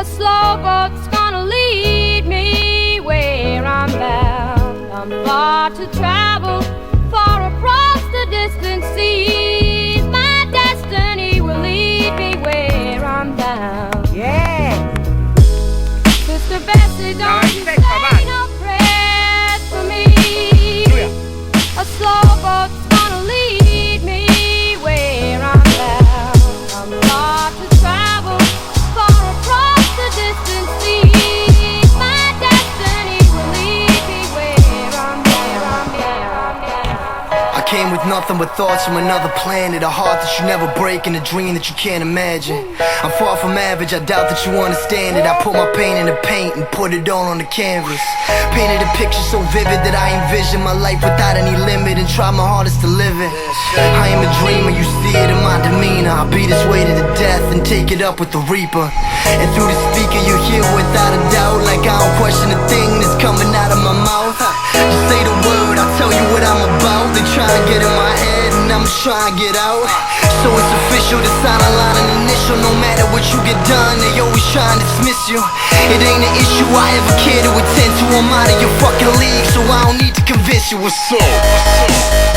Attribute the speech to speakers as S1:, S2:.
S1: A slow boat's gonna lead me where I'm bound. I'm far to travel, far across the distant seas. My destiny will lead me where I'm bound.
S2: Yeah.
S1: Sister Bessie, don't you say no prayers for me. A slow boat's gonna lead me where I'm bound. I'm far to travel, far across the distant seas. My destiny will lead me where I'm bound.
S3: I came with nothing but thoughts from another planet. A heart that you never break and a dream that you can't imagine. I'm far from average, I doubt that you understand it. I put my pain in the paint and put it on the canvas. Painted a picture so vivid that I envision my life without any limit and try my hardest to live it. I am a dreamer, you see it in my demeanor. I'll be this way to the death and take it up with the reaper. And through the speaker you hear without a doubt, like I don't question a thing that's coming out of my mouth. Just say the word, I'll tell you what I'm about. They try to get in my head and I'm just trying to get out. So it's official, the sign a line and initial. No matter what you get done, they always try and dismiss you. It ain't an issue I ever care to attend to. I'm out of your fucking league, so I don't need to convince you what's up.